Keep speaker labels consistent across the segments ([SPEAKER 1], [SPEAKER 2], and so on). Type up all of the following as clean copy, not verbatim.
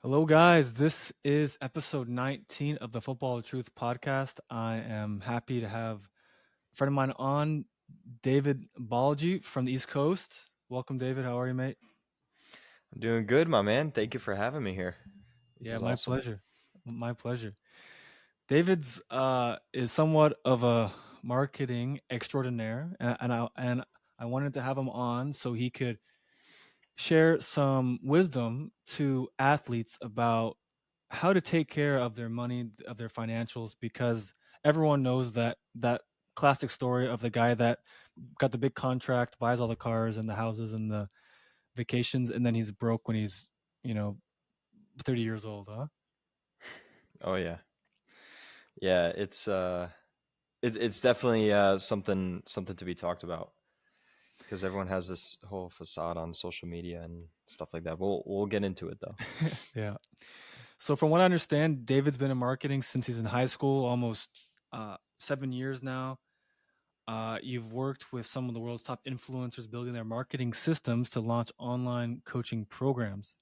[SPEAKER 1] Hello, guys. This is episode 19 of the Football Truth podcast. I am happy to have a friend of mine on, David Balji from the East Coast. Welcome, David. How are you, mate?
[SPEAKER 2] I'm doing good, my man. Thank you for having me here. This
[SPEAKER 1] Yeah,
[SPEAKER 2] is
[SPEAKER 1] my
[SPEAKER 2] awesome.
[SPEAKER 1] pleasure. My pleasure. David's is somewhat of a marketing extraordinaire, and I wanted to have him on so he could share some wisdom to athletes about how to take care of their money, of their financials, because everyone knows that classic story of the guy that got the big contract, buys all the cars and the houses and the vacations, and then he's broke when he's, you know, 30 years old, huh?
[SPEAKER 2] Oh yeah, yeah. It's definitely something to be talked about because everyone has this whole facade on social media and stuff like that. We'll get into it though.
[SPEAKER 1] Yeah. So from what I understand, David's been in marketing since he's in high school, almost 7 years now. You've worked with some of the world's top influencers building their marketing systems to launch online coaching programs.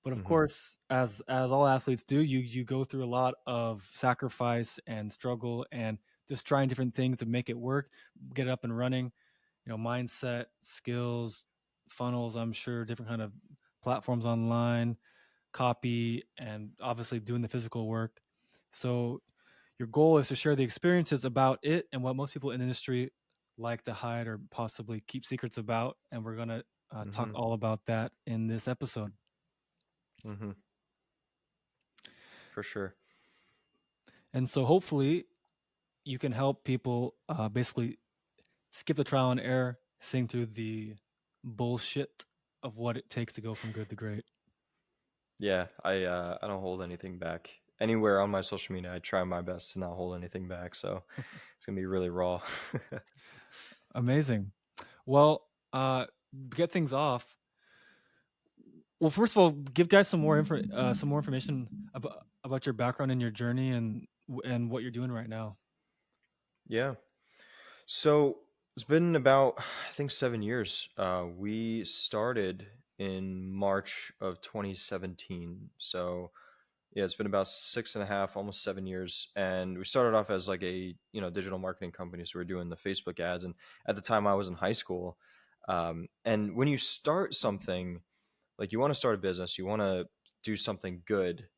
[SPEAKER 1] But of
[SPEAKER 2] Hmm.
[SPEAKER 1] course, as all athletes do, you go through a lot of sacrifice and struggle and just trying different things to make it work, get it up and running. Mindset, skills, funnels. I'm sure different kind of platforms online, copy, and obviously doing the physical work. So your goal is to share the experiences about it and what most people in the industry like to hide or possibly keep secrets about. And we're going to talk
[SPEAKER 2] Hmm.
[SPEAKER 1] all about that in this episode.
[SPEAKER 2] Hmm. For sure.
[SPEAKER 1] And so hopefully you can help people basically skip the trial and error, sing through the bullshit of what it takes to go from good to great.
[SPEAKER 2] Yeah, I don't hold anything back. Anywhere on my social media, I try my best to not hold anything back. So it's gonna be really raw.
[SPEAKER 1] Amazing. Well, get things off. Well, first of all, give guys some more information about your background and your journey and what you're doing right now.
[SPEAKER 2] Yeah. So it's been about, I think, 7 years. We started in March of 2017. So yeah, it's been about six and a half, almost 7 years. And we started off as like a digital marketing company. So we are doing the Facebook ads. And at the time, I was in high school. And when you start something, like you want to start a business, you want to do something good,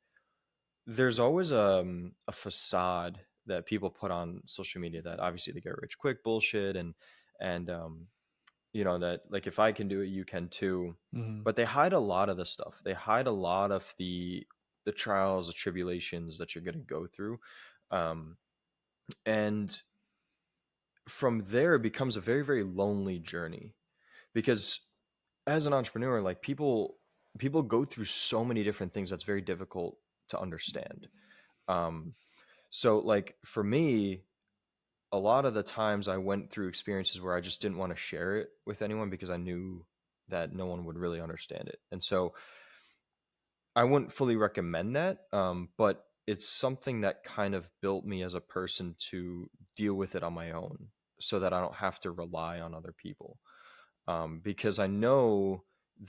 [SPEAKER 2] there's always a facade that people put on social media that obviously they get rich quick bullshit and that like if I can do it, you can too.
[SPEAKER 1] Hmm.
[SPEAKER 2] But they hide a lot of the stuff. They hide a lot of the trials, the tribulations that you're going to go through, um, and from there it becomes a very very lonely journey because as an entrepreneur, like people go through so many different things that's very difficult to understand. Um, So, like for me, a lot of the times I went through experiences where I just didn't want to share it with anyone because I knew that no one would really understand it. And so I wouldn't fully recommend that. But it's something that kind of built me as a person to deal with it on my own so that I don't have to rely on other people. Because I know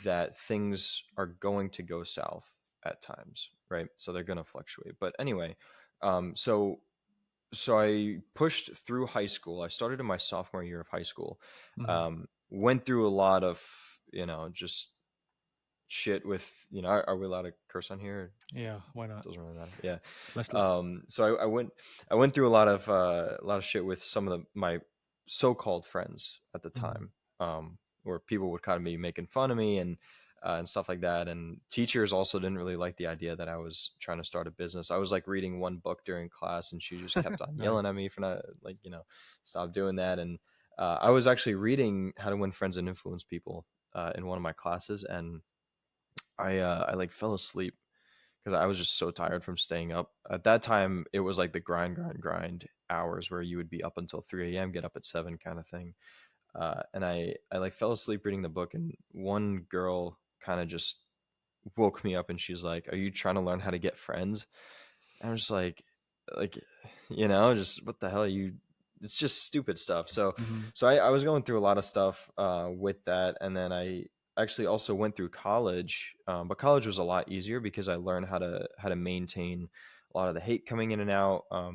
[SPEAKER 2] that things are going to go south at times, right? So they're going to fluctuate. But anyway, so I pushed through high school. I started in my sophomore year of high school.
[SPEAKER 1] Hmm.
[SPEAKER 2] Went through a lot of, just shit with, are we allowed to curse on here?
[SPEAKER 1] Yeah, why not?
[SPEAKER 2] Doesn't really matter. Yeah.
[SPEAKER 1] Let's do.
[SPEAKER 2] So I went through a lot of shit with some of my so-called friends at the
[SPEAKER 1] Mhm.
[SPEAKER 2] time, where people would kind of be making fun of me and stuff like that. And teachers also didn't really like the idea that I was trying to start a business. I was like reading one book during class, and she just kept on
[SPEAKER 1] Nice.
[SPEAKER 2] yelling at me for not like stop doing that. And I was actually reading How to Win Friends and Influence People in one of my classes, and I like fell asleep because I was just so tired from staying up. At that time, it was like the grind hours where you would be up until 3 a.m., get up at 7 kind of thing. And I like fell asleep reading the book, and one girl kind of just woke me up and she's like, "Are you trying to learn how to get friends?" And I was just like, just what the hell are you? It's just stupid stuff. So,
[SPEAKER 1] Hmm.
[SPEAKER 2] so I was going through a lot of stuff with that, and then I actually also went through college, but college was a lot easier because I learned how to maintain a lot of the hate coming in and out. I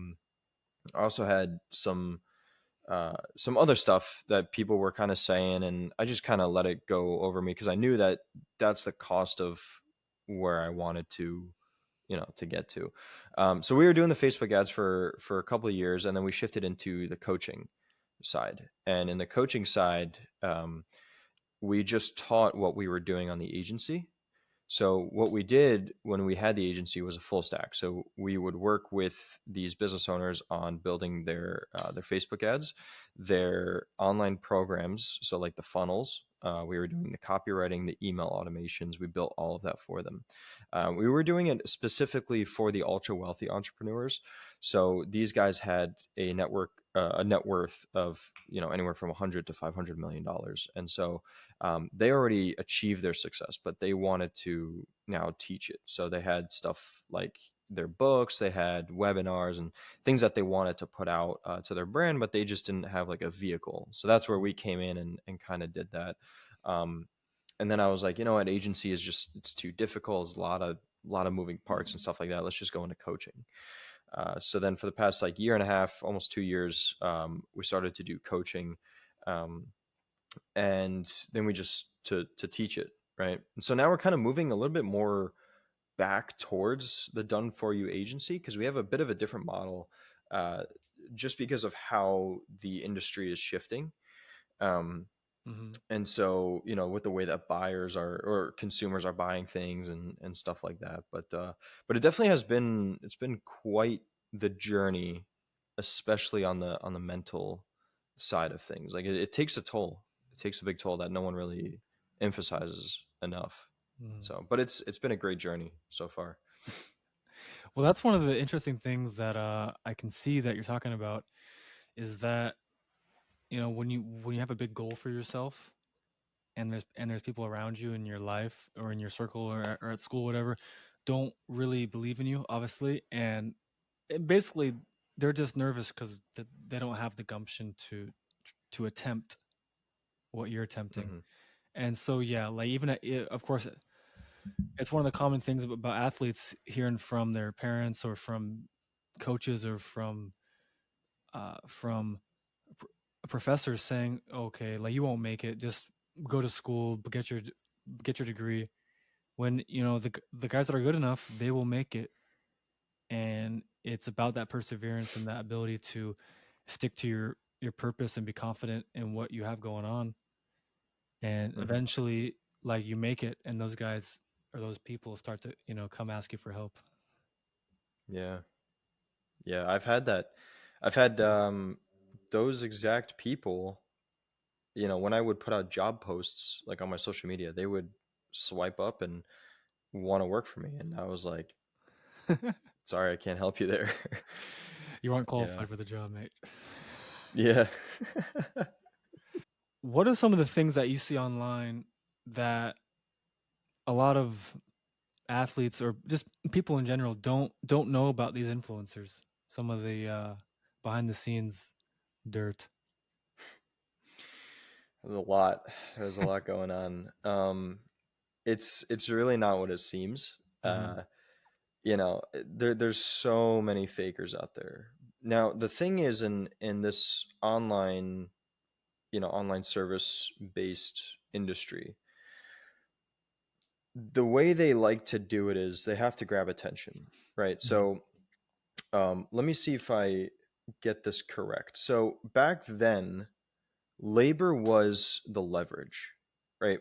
[SPEAKER 2] also had some other stuff that people were kind of saying, and I just kind of let it go over me because I knew that that's the cost of where I wanted to, to get to. So we were doing the Facebook ads for a couple of years, and then we shifted into the coaching side. And in the coaching side, we just taught what we were doing on the agency. So what we did when we had the agency was a full stack. So we would work with these business owners on building their Facebook ads, their online programs. So like the funnels, we were doing the copywriting, the email automations. We built all of that for them. We were doing it specifically for the ultra wealthy entrepreneurs. So these guys had a net worth of anywhere from 100 to 500 million dollars, and so they already achieved their success, but they wanted to now teach it. So they had stuff like their books, they had webinars and things that they wanted to put out to their brand, but they just didn't have like a vehicle. So that's where we came in and kind of did that. Um, and then I was like, what, agency is just, it's too difficult. It's a lot of moving parts and stuff like that. Let's just go into coaching. So then for the past like year and a half, almost 2 years, we started to do coaching. Um, and then we just to teach it, right? And so now we're kind of moving a little bit more back towards the done for you agency because we have a bit of a different model, uh, just because of how the industry is shifting. um,
[SPEAKER 1] Hmm.
[SPEAKER 2] and so with the way that buyers are or consumers are buying things and stuff like that. But it definitely it's been quite the journey, especially on the mental side of things. Like it takes a toll. It takes a big toll that no one really emphasizes enough.
[SPEAKER 1] Hmm.
[SPEAKER 2] So but it's been a great journey so far.
[SPEAKER 1] Well, that's one of the interesting things that I can see that you're talking about is that when you have a big goal for yourself, and there's people around you in your life or in your circle or at school, whatever, don't really believe in you, obviously, and basically they're just nervous because they don't have the gumption to attempt what you're attempting.
[SPEAKER 2] Hmm.
[SPEAKER 1] And so yeah, like even of course it's one of the common things about athletes hearing from their parents or from coaches or from professors saying, okay, like you won't make it, just go to school, get your degree. When the guys that are good enough, they will make it. And it's about that perseverance and that ability to stick to your purpose and be confident in what you have going on. And
[SPEAKER 2] Hmm.
[SPEAKER 1] eventually, like, you make it, and those guys or those people start to come ask you for help.
[SPEAKER 2] Yeah, yeah, I've had that. I've had those exact people. When I would put out job posts like on my social media, they would swipe up and want to work for me, and I was like, sorry, I can't help you there.
[SPEAKER 1] You aren't
[SPEAKER 2] Yeah.
[SPEAKER 1] qualified for the job, mate.
[SPEAKER 2] Yeah.
[SPEAKER 1] What are some of the things that you see online that a lot of athletes or just people in general don't know about these influencers? Some of the behind the scenes dirt.
[SPEAKER 2] There's a lot. There's a lot going on. It's really not what it seems.
[SPEAKER 1] Hmm.
[SPEAKER 2] There's so many fakers out there. Now, the thing is in this online service based industry, the way they like to do it is they have to grab attention, right?
[SPEAKER 1] Hmm.
[SPEAKER 2] So, let me see if I get this correct. So, back then, labor was the leverage, right?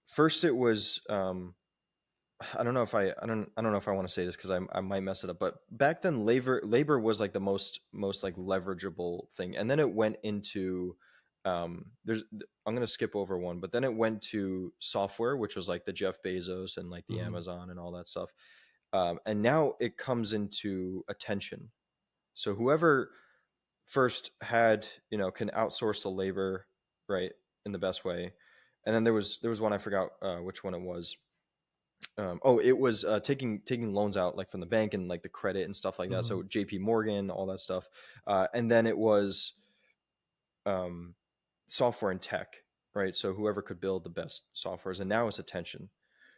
[SPEAKER 2] First, it was I don't know if I want to say this because I might mess it up, but back then labor was like the most like leverageable thing, and then it went into there's I'm gonna skip over one, but then it went to software, which was like the Jeff Bezos and like the
[SPEAKER 1] Hmm.
[SPEAKER 2] Amazon and all that stuff, and now it comes into attention. So whoever first had can outsource the labor, right, in the best way, and then there was one I forgot which one it was. It was taking loans out like from the bank and like the credit and stuff like that.
[SPEAKER 1] Hmm.
[SPEAKER 2] So JP Morgan, all that stuff. And then it was um, software and tech. right? So whoever could build the best softwares, and now it's attention.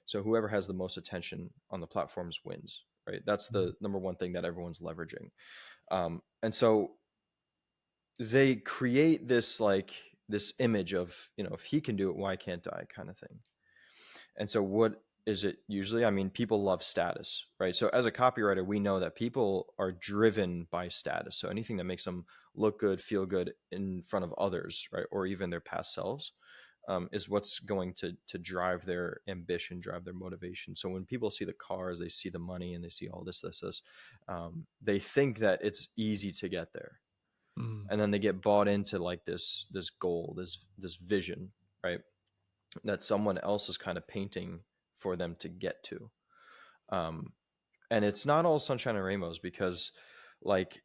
[SPEAKER 2] So whoever has the most attention on the platforms wins, right? That's
[SPEAKER 1] Mhm.
[SPEAKER 2] the number one thing that everyone's leveraging. And so they create this like this image of, if he can do it, why can't I, kind of thing. And so what is it usually? I mean, people love status, right? So as a copywriter, we know that people are driven by status. So anything that makes them look good, feel good in front of others, right? Or even their past selves, is what's going to drive their ambition, drive their motivation. So when people see the cars, they see the money, and they see all this, they think that it's easy to get there,
[SPEAKER 1] Mhm.
[SPEAKER 2] and then they get bought into like this goal, this vision, right? That someone else is kind of painting for them to get to. Um, and it's not all sunshine and rainbows, because, like,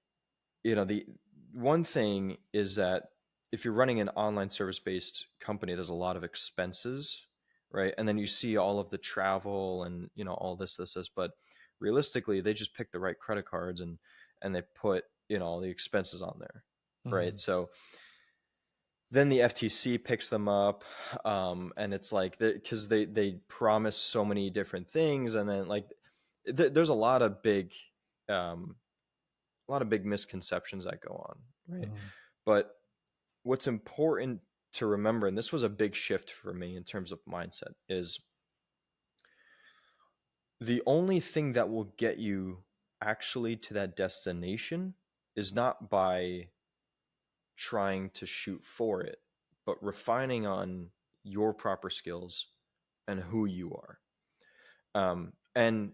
[SPEAKER 2] the one thing is that if you're running an online service based company, there's a lot of expenses, right? And then you see all of the travel and, all this, but realistically, they just pick the right credit cards, and they put, all the expenses on there, right?
[SPEAKER 1] Mhm.
[SPEAKER 2] So then the FTC picks them up, and it's like, because they promise so many different things, and then like there's um, a lot of big misconceptions that go on, right?
[SPEAKER 1] Mhm.
[SPEAKER 2] But what's important to remember, and this was a big shift for me in terms of mindset, is the only thing that will get you actually to that destination is not by trying to shoot for it, but refining on your proper skills and who you are. And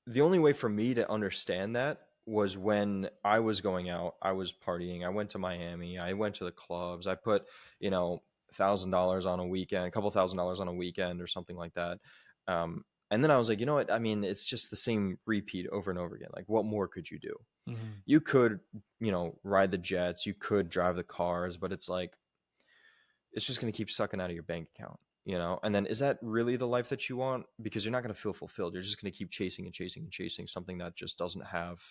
[SPEAKER 2] the only way for me to understand that was when I was going out, I was partying. I went to Miami, I went to the clubs, I put, $1,000 on a weekend, a couple $1,000 on a weekend or something like that. And then I was like, you know what? I mean, it's just the same repeat over and over again. Like, what more could you do?
[SPEAKER 1] Mhm.
[SPEAKER 2] You could, ride the jets, you could drive the cars, but it's like, it's just going to keep sucking out of your bank account, and then is that really the life that you want? Because you're not going to feel fulfilled. You're just going to keep chasing and chasing and chasing something that just doesn't have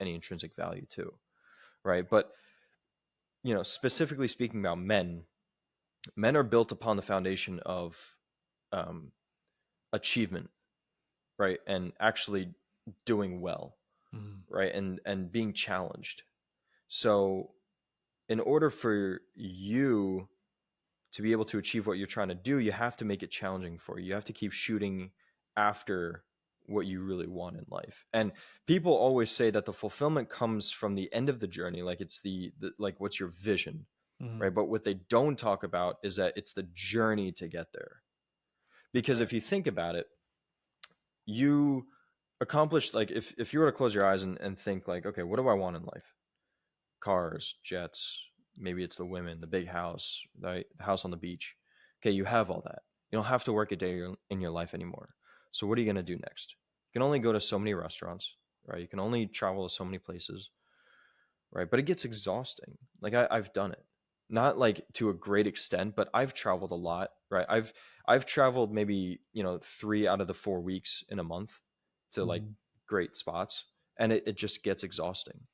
[SPEAKER 2] any intrinsic value to, right? But, specifically speaking about men are built upon the foundation of, um, achievement, right? And actually doing well,
[SPEAKER 1] Mhm.
[SPEAKER 2] right? And being challenged. So in order for you to be able to achieve what you're trying to do, you have to make it challenging for you. You have to keep shooting after what you really want in life. And people always say that the fulfillment comes from the end of the journey, like it's the like, what's your vision, right?
[SPEAKER 1] Mhm.
[SPEAKER 2] But what they don't talk about is that it's the journey to get there. Because if you think about it, you accomplished, like, if you were to close your eyes and think like, okay, what do I want in life? Cars, jets, maybe it's the women, the big house, the house on the beach. Okay, you have all that. You don't have to work a day in your life anymore. So what are you going to do next? You can only go to so many restaurants, right? You can only travel to so many places, right? But it gets exhausting. Like, I've done it, not like to a great extent, but I've traveled a lot, right? I've traveled maybe, 3 out of the 4 weeks in a month to like
[SPEAKER 1] Mhm.
[SPEAKER 2] great spots, and it just gets exhausting.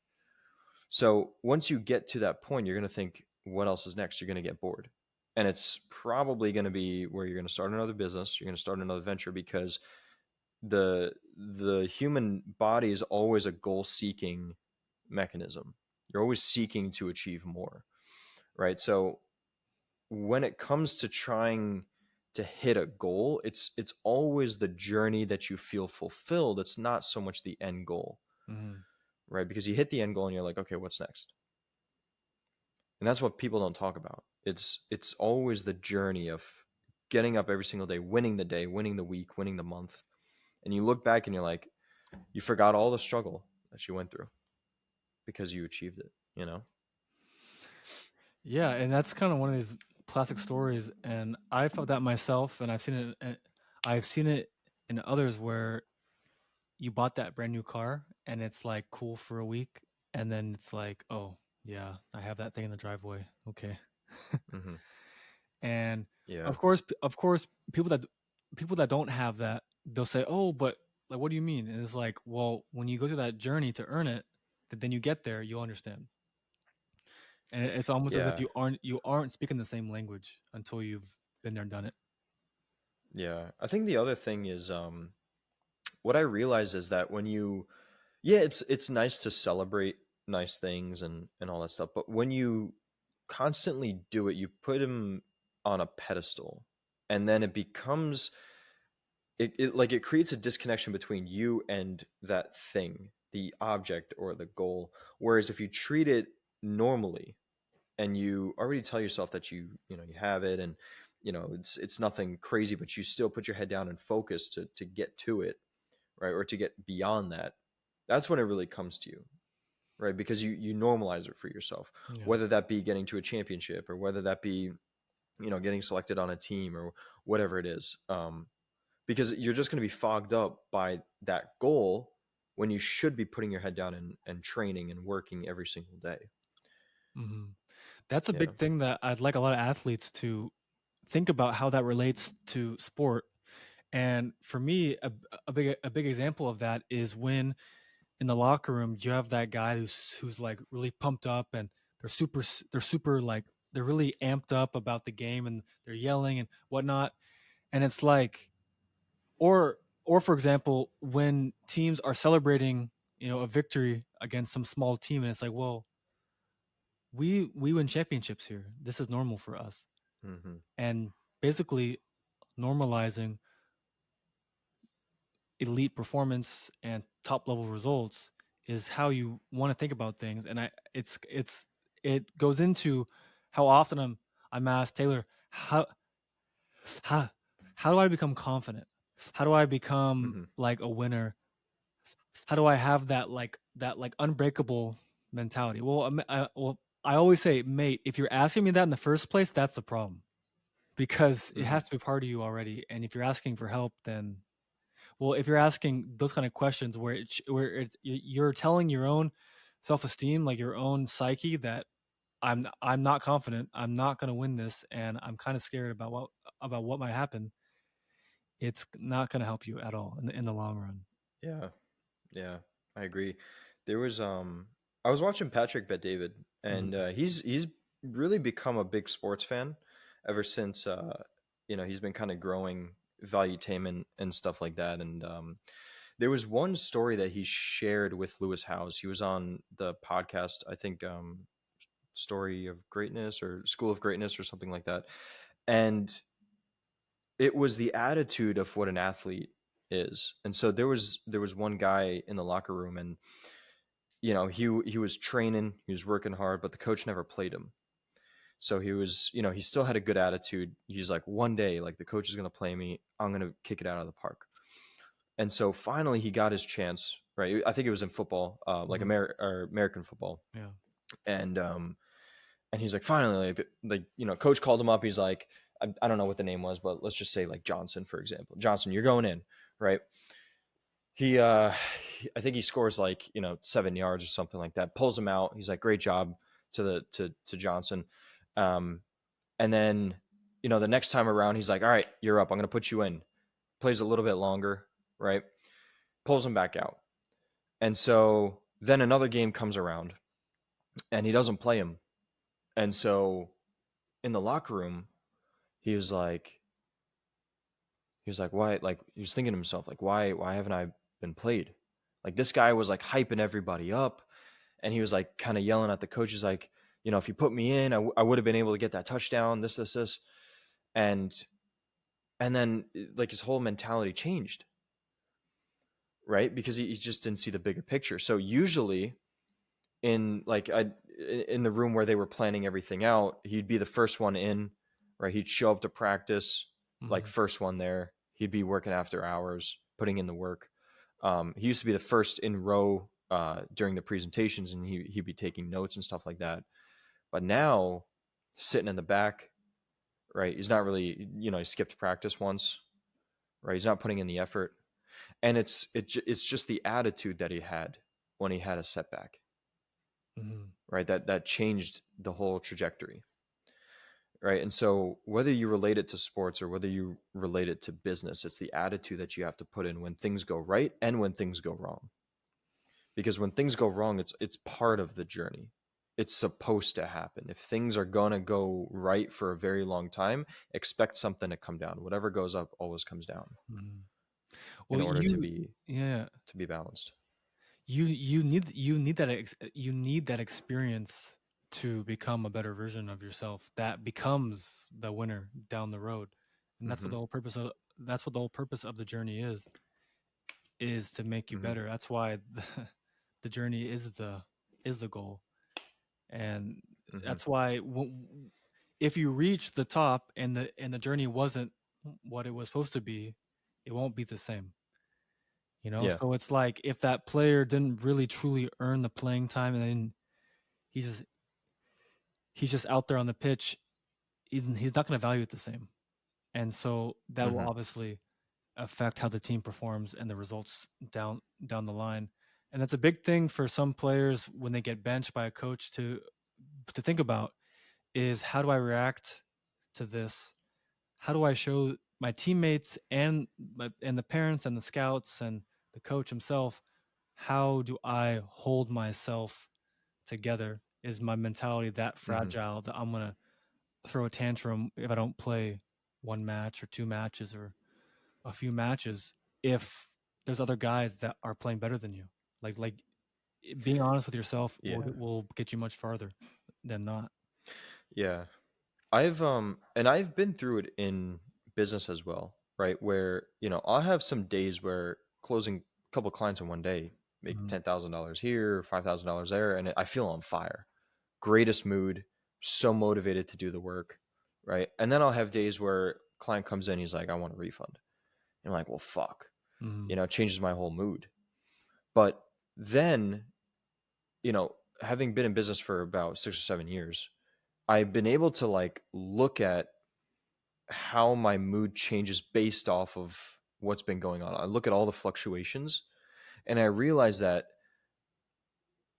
[SPEAKER 2] So once you get to that point, you're going to think, what else is next? You're going to get bored. And it's probably going to be where you're going to start another business, you're going to start another venture, because the human body is always a goal seeking mechanism. You're always seeking to achieve more, right? So when it comes to trying to hit a goal, it's always the journey that you feel fulfilled. It's not so much the end goal,
[SPEAKER 1] Mhm.
[SPEAKER 2] right? Because you hit the end goal and you're like, okay, what's next? And that's what people don't talk about. It's always the journey of getting up every single day, winning the week, winning the month. And you look back and you're like, you forgot all the struggle that you went through because you achieved it, you know?
[SPEAKER 1] Yeah, and that's kind of one of these classic stories, and I felt that myself, and I've seen it in others where you bought that brand new car, and it's like cool for a week, and then it's like, oh yeah, I have that thing in the driveway. Okay,
[SPEAKER 2] Hmm.
[SPEAKER 1] and
[SPEAKER 2] Yeah.
[SPEAKER 1] of course, people that don't have that, they'll say, oh, but like, what do you mean? And it's like, well, when you go through that journey to earn it, then you get there, you'll understand. And it's almost as if
[SPEAKER 2] Yeah.
[SPEAKER 1] you aren't speaking the same language until you've been there and done it.
[SPEAKER 2] Yeah. I think the other thing is what I realize is that when you yeah, it's nice to celebrate nice things and all that stuff, but when you constantly do it, you put him on a pedestal, and then it becomes it creates a disconnection between you and that thing, the object or the goal. Whereas if you treat it normally and you already tell yourself that you have it, and it's nothing crazy, but you still put your head down and focus to get to it, right? Or to get beyond that, that's when it really comes to you, right? Because you normalize it for yourself,
[SPEAKER 1] Yeah.
[SPEAKER 2] whether that be getting to a championship or whether that be getting selected on a team or whatever it is, because you're just going to be fogged up by that goal when you should be putting your head down and training and working every single day.
[SPEAKER 1] hmm That's a
[SPEAKER 2] Yeah.
[SPEAKER 1] big thing that I'd like a lot of athletes to think about how that relates to sport. And for me, a big example of that is when in the locker room you have that guy who's like really pumped up, and they're super like they're really amped up about the game, and they're yelling and whatnot. And it's like, or for example, when teams are celebrating, a victory against some small team, and it's like, well, we win championships here. This is normal for us.
[SPEAKER 2] Hmm.
[SPEAKER 1] And basically normalizing elite performance and top level results is how you want to think about things. And it goes into how often I'm asked, Taylor, how how do I become confident? How do I become
[SPEAKER 2] Hmm.
[SPEAKER 1] like a winner? How do I have that unbreakable mentality? Well, I always say, mate, if you're asking me that in the first place, that's the problem, because it
[SPEAKER 2] Hmm.
[SPEAKER 1] has to be part of you already. And if you're asking for help, then, well, if you're asking those kind of questions where you're telling your own self-esteem, like your own psyche, that I'm not confident, I'm not going to win this, and I'm kind of scared about what might happen, it's not going to help you at all in the long run.
[SPEAKER 2] Yeah. Yeah, I agree. There was I was watching Patrick Bet David, and
[SPEAKER 1] Mhm.
[SPEAKER 2] he's really become a big sports fan ever since he's been kind of growing valuetainment and stuff like that. And there was one story that he shared with Lewis Howes. He was on the podcast, I think, Story of Greatness or School of Greatness or something like that. And it was the attitude of what an athlete is. And so there was one guy in the locker room, and he was training, he was working hard, but the coach never played him. So he still had a good attitude. He's like, one day, like, the coach is going to play me, I'm going to kick it out of the park. And so finally he got his chance, right? I think it was in football, like
[SPEAKER 1] Mhm.
[SPEAKER 2] American football.
[SPEAKER 1] Yeah.
[SPEAKER 2] And he's like, finally, coach called him up. He's like, I don't know what the name was, but let's just say, like, Johnson, for example. Johnson, you're going in, right? he I think he scores, like, 7 yards or something like that, pulls him out. He's like, great job to Johnson. um and then, the next time around, he's like, all right, you're up, I'm going to put you in. Plays a little bit longer, right? Pulls him back out. And so then another game comes around, and he doesn't play him. And so in the locker room, he was like why, like, he was thinking to himself, like, why haven't I been played? Like, this guy was like hyping everybody up, and he was like kind of yelling at the coaches, like, if you put me in, I would have been able to get that touchdown, this. And then, like, his whole mentality changed, right? Because he just didn't see the bigger picture. So usually, in the room where they were planning everything out, he'd be the first one in, right? He'd show up to practice, like,
[SPEAKER 1] Mhm.
[SPEAKER 2] first one there. He'd be working after hours, putting in the work. He used to be the first in row during the presentations, and he'd be taking notes and stuff like that. But now, sitting in the back, right? He's not really, he skipped practice once, right? He's not putting in the effort, and it's just the attitude that he had when he had a setback,
[SPEAKER 1] Mhm.
[SPEAKER 2] right? That changed the whole trajectory, right? And so whether you relate it to sports or whether you relate it to business, it's the attitude that you have to put in when things go right and when things go wrong. Because when things go wrong, it's part of the journey. it's supposed to happen. If things are gonna go right for a very long time, expect something to come down. Whatever goes up always comes down
[SPEAKER 1] Mhm.
[SPEAKER 2] in
[SPEAKER 1] Well,
[SPEAKER 2] order
[SPEAKER 1] yeah,
[SPEAKER 2] to be balanced.
[SPEAKER 1] you need that experience to become a better version of yourself that becomes the winner down the road. And
[SPEAKER 2] Hmm.
[SPEAKER 1] that's what the whole purpose of the journey is to make you
[SPEAKER 2] Hmm.
[SPEAKER 1] better. That's why the journey is the goal. And
[SPEAKER 2] Hmm.
[SPEAKER 1] that's why if you reach the top and the journey wasn't what it was supposed to be, it won't be the same. You know,
[SPEAKER 2] Yeah.
[SPEAKER 1] so it's like if that player didn't really truly earn the playing time, and then he's just he's just out there on the pitch, he's not going to value it the same, and so that will
[SPEAKER 2] Hmm.
[SPEAKER 1] obviously affect how the team performs and the results down the line. And that's a big thing for some players when they get benched by a coach to think about is how do I react to this? How do I show my teammates and the parents and the scouts and the coach himself, how do I hold myself together? Is my mentality that
[SPEAKER 2] Hmm.
[SPEAKER 1] fragile that I'm gonna throw a tantrum if I don't play one match or two matches or a few matches if there's other guys that are playing better than you? Like being honest with yourself
[SPEAKER 2] Yeah.
[SPEAKER 1] will get you much farther than not.
[SPEAKER 2] Yeah. I've been through it in business as well, right? Where, I'll have some days where closing a couple clients in one day, make
[SPEAKER 1] Mhm,
[SPEAKER 2] $10,000 here, $5,000 there, and I feel on fire. Greatest mood, so motivated to do the work, right? And then I'll have days where client comes in, he's like, I want a refund. And I'm like, well, fuck.
[SPEAKER 1] mhm,
[SPEAKER 2] It changes my whole mood. But then, having been in business for about 6 or 7 years, I've been able to like look at how my mood changes based off of what's been going on. I look at all the fluctuations and I realize that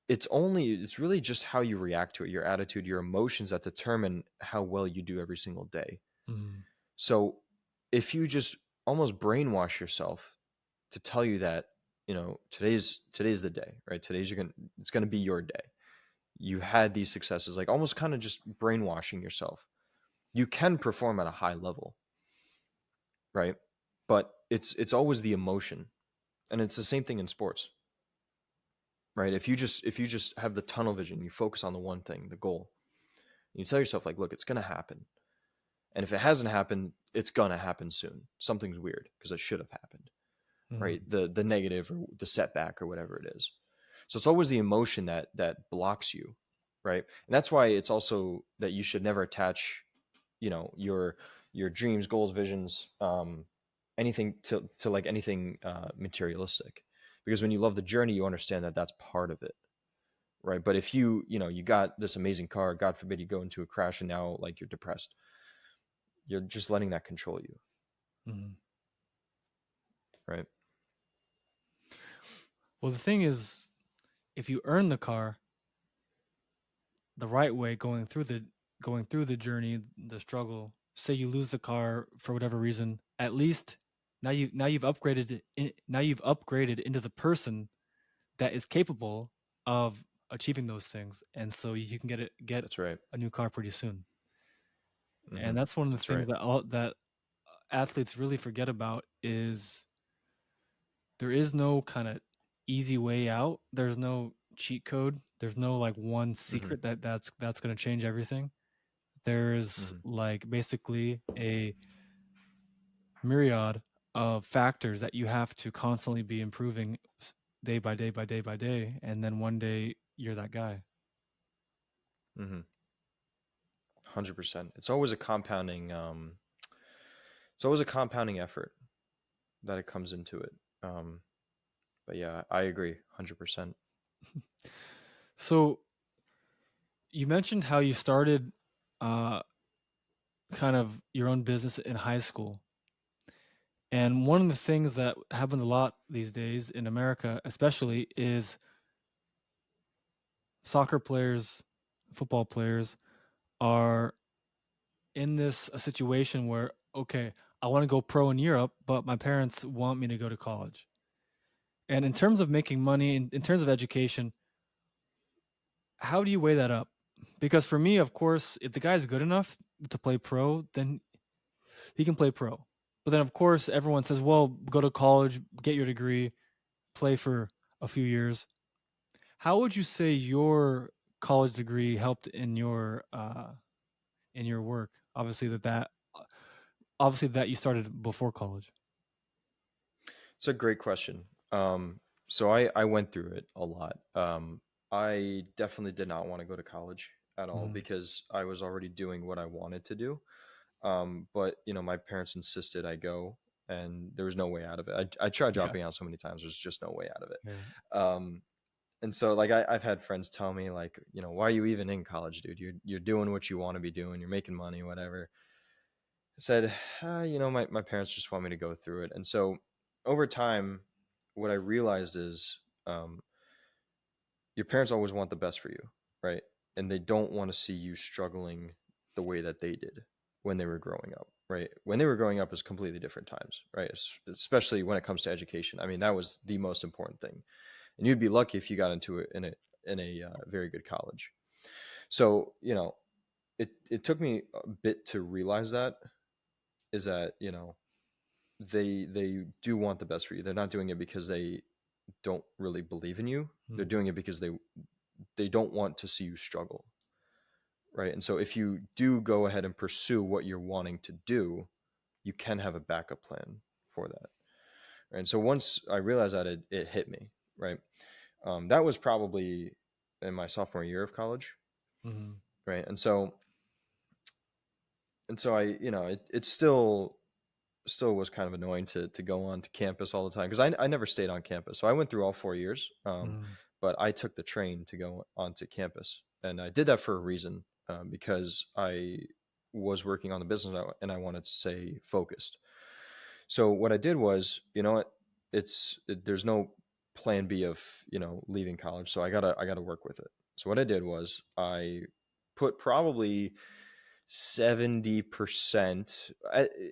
[SPEAKER 2] it's really just how you react to it, your attitude, your emotions that determine how well you do every single day.
[SPEAKER 1] mhm,
[SPEAKER 2] So if you just almost brainwash yourself to tell you that, today's the day, right? It's gonna be your day. You had these successes, like almost kind of just brainwashing yourself. You can perform at a high level, right? But it's always the emotion. And it's the same thing in sports, right? If you just have the tunnel vision, you focus on the one thing, the goal. And you tell yourself like, look, it's going to happen. And if it hasn't happened, it's going to happen soon. Something's weird because it should have happened, right?
[SPEAKER 1] mhm,
[SPEAKER 2] The negative or the setback or whatever it is. So it's always the emotion that blocks you, right? And that's why it's also that you should never attach, your dreams, goals, visions, anything to like anything materialistic, because when you love the journey, you understand that that's part of it, right? But if you got this amazing car, God forbid you go into a crash and now like you're depressed, you're just letting that control you,
[SPEAKER 1] mhm.
[SPEAKER 2] right?
[SPEAKER 1] Well, the thing is, if you earn the car the right way, going through the journey, the struggle. Say you lose the car for whatever reason, at least now you've now you've upgraded into the person that is capable of achieving those things, and so you can get
[SPEAKER 2] That's right.
[SPEAKER 1] a new car pretty soon.
[SPEAKER 2] Hmm.
[SPEAKER 1] And that's one of the
[SPEAKER 2] That's
[SPEAKER 1] things
[SPEAKER 2] right.
[SPEAKER 1] that athletes really forget about is there is no kind of easy way out. There's no cheat code. There's no like one
[SPEAKER 2] Hmm.
[SPEAKER 1] secret that's going to change everything. There's
[SPEAKER 2] Hmm.
[SPEAKER 1] like basically a myriad of factors that you have to constantly be improving day by day by day by day, and then one day you're that guy.
[SPEAKER 2] Hmm. 100%. It's always a compounding effort that it comes into it. um but yeah, I agree 100%.
[SPEAKER 1] So you mentioned how you started uh, kind of your own business in high school. And one of the things that happens a lot these days in America, especially, is soccer players, football players are in this a situation where, okay, I want to go pro in Europe, but my parents want me to go to college. And in terms of making money, in terms of education, how do you weigh that up? Because for me, of course, if the guy's good enough to play pro, then he can play pro. But then, of course, everyone says, well, go to college, get your degree, play for a few years. How would you say your college degree helped in your work? Obviously that you started before college.
[SPEAKER 2] It's a great question. So I went through it a lot. I definitely did not want to go to college at all
[SPEAKER 1] Mhm.
[SPEAKER 2] because I was already doing what I wanted to do. But my parents insisted I go, and there was no way out of it. I tried
[SPEAKER 1] Yeah.
[SPEAKER 2] dropping out so many times. There's just no way out of it.
[SPEAKER 1] Yeah.
[SPEAKER 2] Um, and so like I've had friends tell me like, why are you even in college, dude? You're doing what you want to be doing. You're making money, whatever. I said, my parents just want me to go through it. And so over time, what I realized is um, your parents always want the best for you, right? And they don't want to see you struggling the way that they did when they were growing up, right? When they were growing up is completely different times, right? Especially when it comes to education. I mean, that was the most important thing, and you'd be lucky if you got into it in a very good college. So it took me a bit to realize that is that they do want the best for you. They're not doing it because they don't really believe in you. They're
[SPEAKER 1] Mhm.
[SPEAKER 2] doing it because they don't want to see you struggle, right? And so if you do go ahead and pursue what you're wanting to do, you can have a backup plan for that. Right? And so once I realized that, it hit me, right? That was probably in my sophomore year of college,
[SPEAKER 1] Mhm.
[SPEAKER 2] right? And so I, it still was kind of annoying to go on to campus all the time because I never stayed on campus. So I went through all 4 years,
[SPEAKER 1] Mhm.
[SPEAKER 2] but I took the train to go onto campus, and I did that for a reason, because I was working on the business and I wanted to stay focused. So what I did was, what, there's no plan B of leaving college, so I gotta work with it. So what I did was I put probably 70%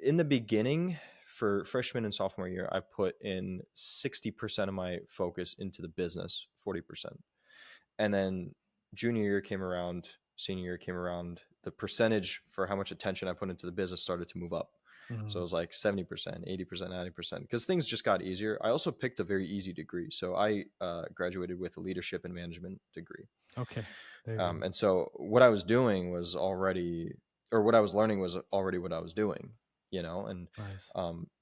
[SPEAKER 2] in the beginning. For freshman and sophomore year, I put in 60% of my focus into the business, 40%. And then junior year came around, senior year came around, the percentage for how much attention I put into the business started to move up. So it
[SPEAKER 1] Mhm.
[SPEAKER 2] was like 70%, 80%, 90%, because things just got easier. I also picked a very easy degree. So I graduated with a leadership and management degree.
[SPEAKER 1] Okay. There you go.
[SPEAKER 2] And so what I was doing was already, or what I was learning was already what I was doing, and
[SPEAKER 1] Nice.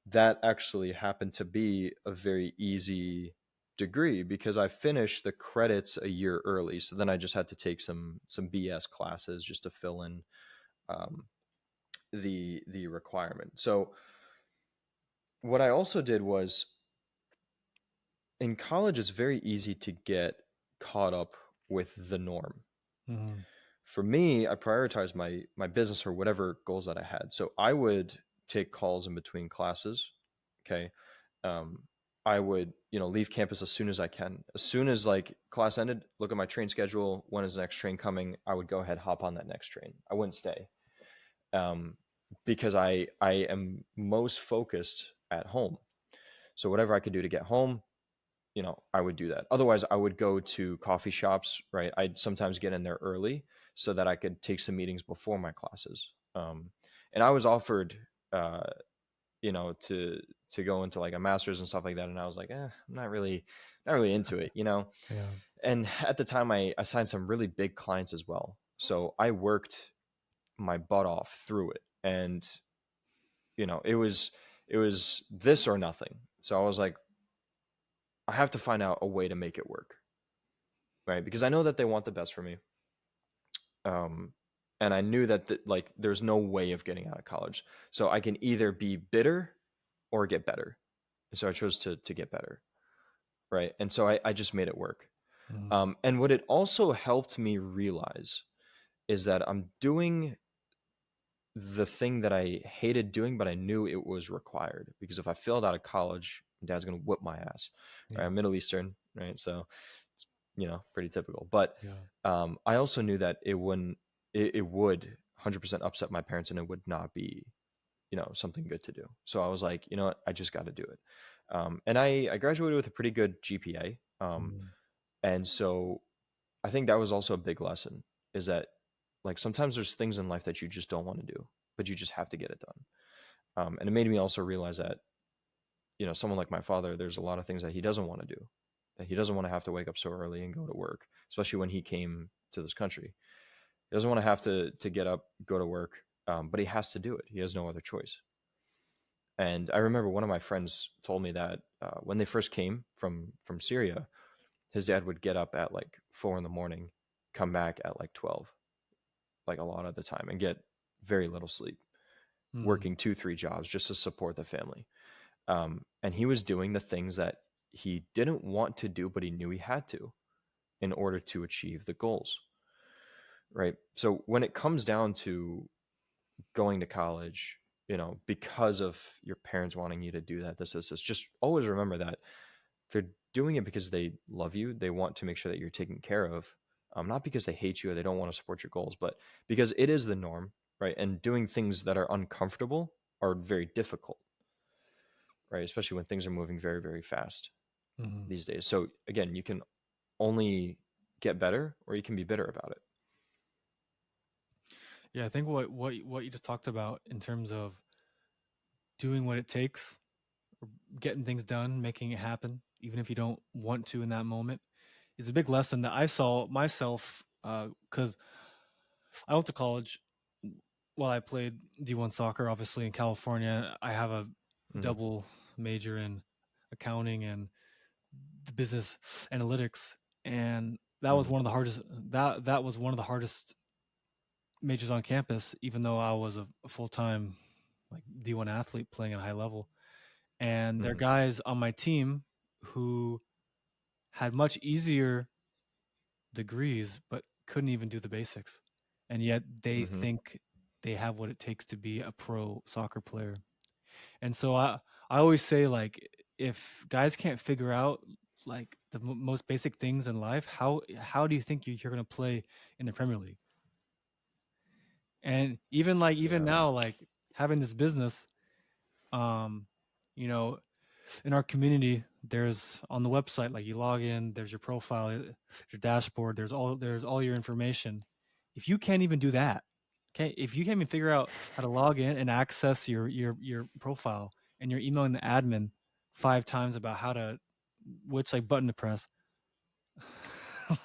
[SPEAKER 2] that actually happened to be a very easy degree because I finished the credits a year early. So then I just had to take some BS classes just to fill in um, the requirement. So what I also did was in college, it's very easy to get caught up with the norm.
[SPEAKER 1] Mhm.
[SPEAKER 2] For me, I prioritized my business or whatever goals that I had. So I would take calls in between classes. Okay. Um, I would, leave campus as soon as I can. As soon as like class ended, look at my train schedule. When is the next train coming? I would go ahead, hop on that next train. I wouldn't stay. Um, because I am most focused at home. So whatever I could do to get home, I would do that. Otherwise, I would go to coffee shops, right? I'd sometimes get in there early so that I could take some meetings before my classes. And I was offered, uh, to go into like a master's and stuff like that, and I was like, I'm not really into it.
[SPEAKER 1] Yeah.
[SPEAKER 2] And at the time, I signed some really big clients as well, so I worked my butt off through it, and it was this or nothing. So I was like, I have to find out a way to make it work, right? Because I know that they want the best for me. Um, and I knew that like there's no way of getting out of college. So I can either be bitter or get better. And so I chose to get better, right? And so I just made it work.
[SPEAKER 1] Mhm.
[SPEAKER 2] And what it also helped me realize is that I'm doing the thing that I hated doing, but I knew it was required because if I failed out of college, dad's gonna whip my ass. Right?
[SPEAKER 1] Yeah.
[SPEAKER 2] I'm Middle Eastern, right? So it's pretty typical. But
[SPEAKER 1] Yeah.
[SPEAKER 2] I also knew that it would 100% upset my parents, and it would not be something good to do. So I was like, you know what, I just got to do it. And I graduated with a pretty good GPA,
[SPEAKER 1] Mhm.
[SPEAKER 2] and so I think that was also a big lesson, is that like sometimes there's things in life that you just don't want to do, but you just have to get it done. And it made me also realize that, someone like my father, there's a lot of things that he doesn't want to do, that he doesn't want to have to wake up so early and go to work, especially when he came to this country. He doesn't want to have to get up, go to work, but he has to do it. He has no other choice. And I remember one of my friends told me that when they first came from Syria, his dad would get up at like 4 in the morning, come back at like 12, like a lot of the time, and get very little sleep,
[SPEAKER 1] Mm,
[SPEAKER 2] working 2, 3 jobs just to support the family. And he was doing the things that he didn't want to do, but he knew he had to in order to achieve the goals. Right. So when it comes down to going to college, because of your parents wanting you to do that, this, just always remember that they're doing it because they love you. They want to make sure that you're taken care of, not because they hate you or they don't want to support your goals, but because it is the norm, right? And doing things that are uncomfortable are very difficult, right? Especially when things are moving very, very fast
[SPEAKER 1] mhm.
[SPEAKER 2] these days. So again, you can only get better or you can be bitter about it.
[SPEAKER 1] Yeah, I think what you just talked about in terms of doing what it takes, getting things done, making it happen, even if you don't want to in that moment, is a big lesson that I saw myself. Because I went to college while I played D1 soccer, obviously in California. I have a
[SPEAKER 2] Mm-hmm.
[SPEAKER 1] double major in accounting and business analytics, and that was
[SPEAKER 2] Mm-hmm.
[SPEAKER 1] one of the hardest. That was one of the hardest majors on campus, even though I was a full time like D1 athlete playing at a high level. And there are
[SPEAKER 2] Mm-hmm.
[SPEAKER 1] guys on my team who had much easier degrees, but couldn't even do the basics. And yet they
[SPEAKER 2] Mm-hmm.
[SPEAKER 1] think they have what it takes to be a pro soccer player. And so I always say, like, if guys can't figure out like the most basic things in life, how do you think you're going to play in the Premier League? And even
[SPEAKER 2] Yeah.
[SPEAKER 1] now, like having this business, um, you know, in our community, there's on the website, like you log in, there's your profile, your dashboard, there's all your information. If you can't even do that, okay, if you can't even figure out how to log in and access your profile, and you're emailing the admin 5 times about how to which like button to press,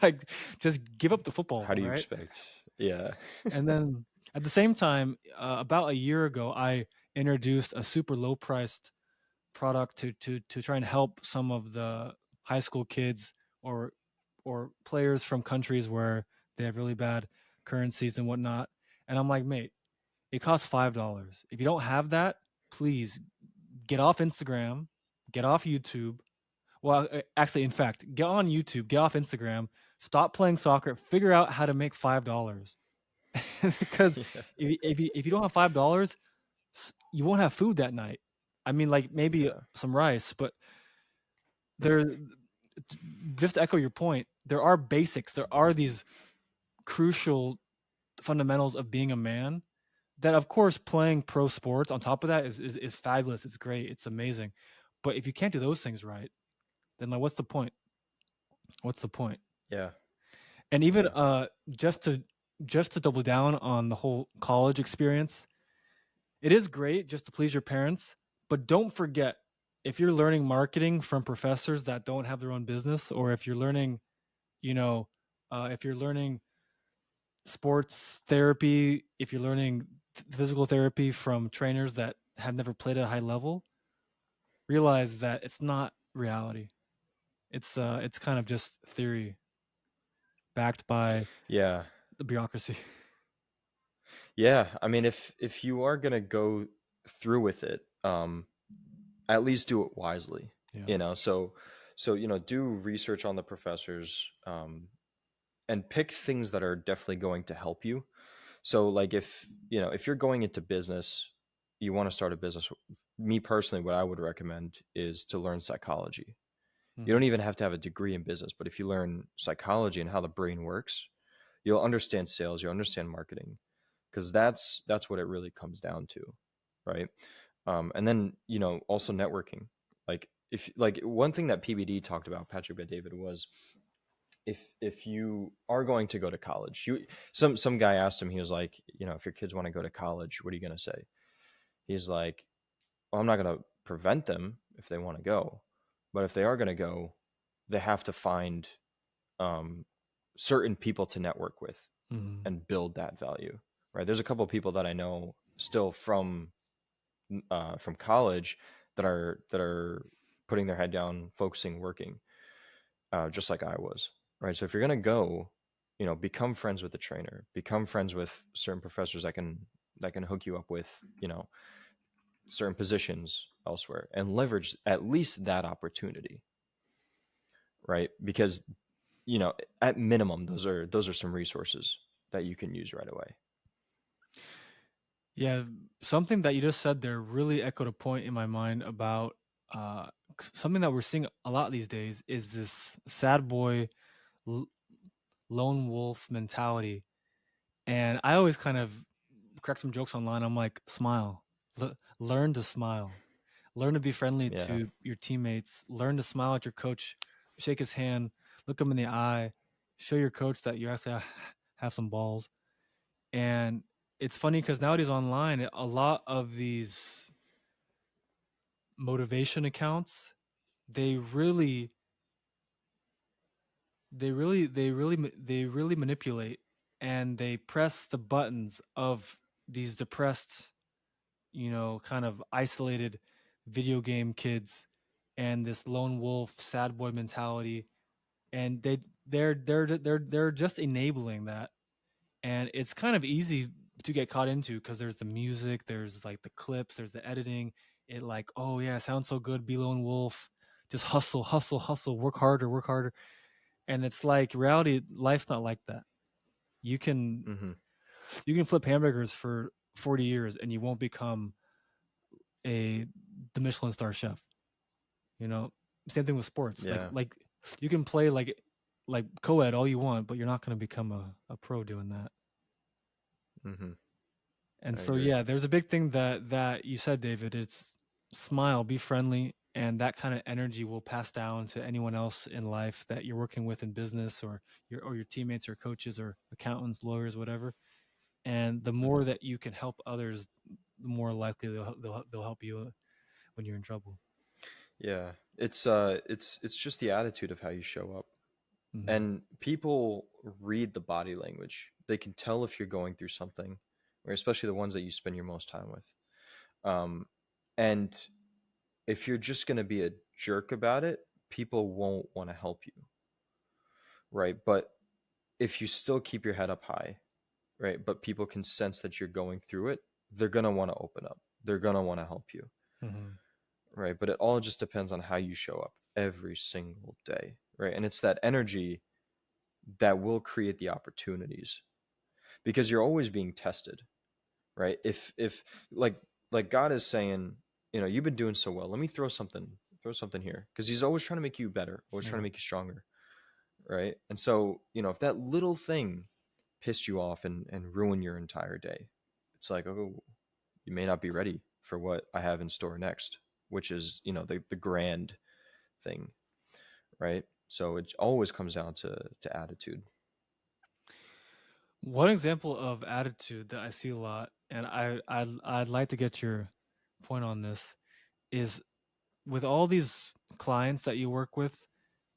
[SPEAKER 1] like just give up the football,
[SPEAKER 2] How do you
[SPEAKER 1] right?
[SPEAKER 2] expect? Yeah.
[SPEAKER 1] And then at the same time, about a year ago, I introduced a super low priced product to try and help some of the high school kids or players from countries where they have really bad currencies and whatnot. And I'm like, mate, it costs $5. If you don't have that, please get off Instagram, get off YouTube. Well, actually, in fact, get on YouTube, get off Instagram, stop playing soccer, figure out how to make $5. Because
[SPEAKER 2] Yeah.
[SPEAKER 1] if you don't have $5, you won't have food that night. I mean, like maybe
[SPEAKER 2] Yeah.
[SPEAKER 1] some rice, but there. Just to echo your point, there are basics. There are these crucial fundamentals of being a man. That of course, playing pro sports on top of that is fabulous. It's great. It's amazing. But if you can't do those things right, then like, what's the point? What's the point?
[SPEAKER 2] Yeah.
[SPEAKER 1] And even
[SPEAKER 2] Yeah.
[SPEAKER 1] just to double down on the whole college experience, it is great just to please your parents, but don't forget, if you're learning marketing from professors that don't have their own business, or if you're learning, you know, if you're learning sports therapy, if you're learning physical therapy from trainers that have never played at a high level, realize that it's not reality. It's kind of just theory backed by
[SPEAKER 2] Yeah.
[SPEAKER 1] the bureaucracy.
[SPEAKER 2] Yeah. I mean, if you are gonna go through with it, at least do it wisely.
[SPEAKER 1] Yeah.
[SPEAKER 2] So do research on the professors, and pick things that are definitely going to help you. So like if you're going into business, you want to start a business. Me personally, what I would recommend is to learn psychology. You
[SPEAKER 1] Hmm.
[SPEAKER 2] don't even have to have a degree in business, but if you learn psychology and how the brain works, you'll understand sales, you'll understand marketing, because that's what it really comes down to, right? And then also networking. Like if like one thing that PBD talked about, Patrick Bet David, was if you are going to go to college, some guy asked him, he was like, if your kids want to go to college, what are you going to say? He's like, well, I'm not going to prevent them if they want to go, but if they are going to go, they have to find um, certain people to network with
[SPEAKER 1] Hmm.
[SPEAKER 2] and build that value. Right? There's a couple of people that I know still from college that are putting their head down, focusing, working, just like I was. Right. So if you're gonna go, become friends with the trainer, become friends with certain professors that can hook you up with, certain positions elsewhere, and leverage at least that opportunity. Right. Because at minimum, those are some resources that you can use right away.
[SPEAKER 1] Yeah, something that you just said there really echoed a point in my mind about uh, something that we're seeing a lot these days is this sad boy, l- lone wolf mentality. And I always kind of crack some jokes online. I'm like, smile, learn to smile, learn to be friendly
[SPEAKER 2] Yeah.
[SPEAKER 1] to your teammates, learn to smile at your coach, shake his hand, look him in the eye, show your coach that you actually have some balls. And it's funny because nowadays online, a lot of these motivation accounts, they really, they really manipulate, and they press the buttons of these depressed, kind of isolated video game kids, and this lone wolf sad boy mentality, and they're just enabling that. And it's kind of easy to get caught into because there's the music, there's like the clips, there's the editing. It like, oh yeah, sounds so good, be lone wolf, just hustle, hustle, hustle, work harder, work harder. And it's like reality, life's not like that. You can
[SPEAKER 2] Hmm.
[SPEAKER 1] you can flip hamburgers for 40 years and you won't become a the Michelin star chef. You know, same thing with sports. Like
[SPEAKER 2] Yeah.
[SPEAKER 1] you can play like co-ed all you want, but you're not going to become a pro doing that.
[SPEAKER 2] Hmm.
[SPEAKER 1] And
[SPEAKER 2] I
[SPEAKER 1] so
[SPEAKER 2] agree.
[SPEAKER 1] yeah, there's a big thing that you said, David. It's smile, be friendly, and that kind of energy will pass down to anyone else in life that you're working with in business, or your teammates or coaches or accountants, lawyers, whatever. And the
[SPEAKER 2] Hmm.
[SPEAKER 1] more that you can help others, the more likely they'll help you when you're in trouble.
[SPEAKER 2] Yeah. It's just the attitude of how you show up.
[SPEAKER 1] Hmm.
[SPEAKER 2] And people read the body language. They can tell if you're going through something, or especially the ones that you spend your most time with. Um, and if you're just going to be a jerk about it, people won't want to help you, right? But if you still keep your head up high, right, but people can sense that you're going through it, they're going to want to open up. They're going to want to help you,
[SPEAKER 1] Hmm.
[SPEAKER 2] right? But it all just depends on how you show up every single day, right? And it's that energy that will create the opportunities, because you're always being tested, right? If like God is saying, you've been doing so well, let me throw something here, because he's always trying to make you better, always trying to
[SPEAKER 1] Yeah.
[SPEAKER 2] make you stronger, right? And so, if that little thing pissed you off and ruined your entire day, it's like, oh, you may not be ready for what I have in store next, which is, the grand thing, right? So it always comes down to attitude.
[SPEAKER 1] One example of attitude that I see a lot, and I'd like to get your point on this, is with all these clients that you work with,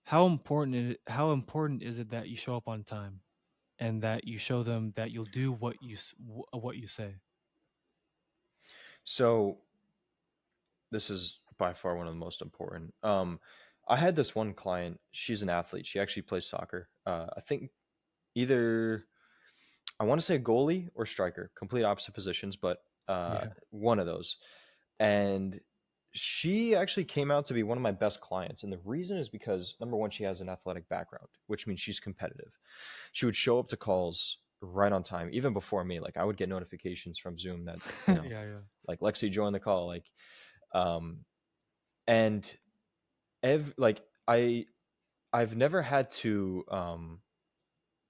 [SPEAKER 1] how important is it that you show up on time and that you show them that you'll do what you say?
[SPEAKER 2] So this is by far one of the most important. I had this one client. She's an athlete. She actually plays soccer. I think either I want to say goalie or striker, complete opposite positions, but
[SPEAKER 1] Yeah.
[SPEAKER 2] one of those. And she actually came out to be one of my best clients. And the reason is because, number one, she has an athletic background, which means she's competitive. She would show up to calls right on time, even before me. Like I would get notifications from Zoom that,
[SPEAKER 1] Yeah, yeah.
[SPEAKER 2] like Lexi joined the call. Um, and like I've never had to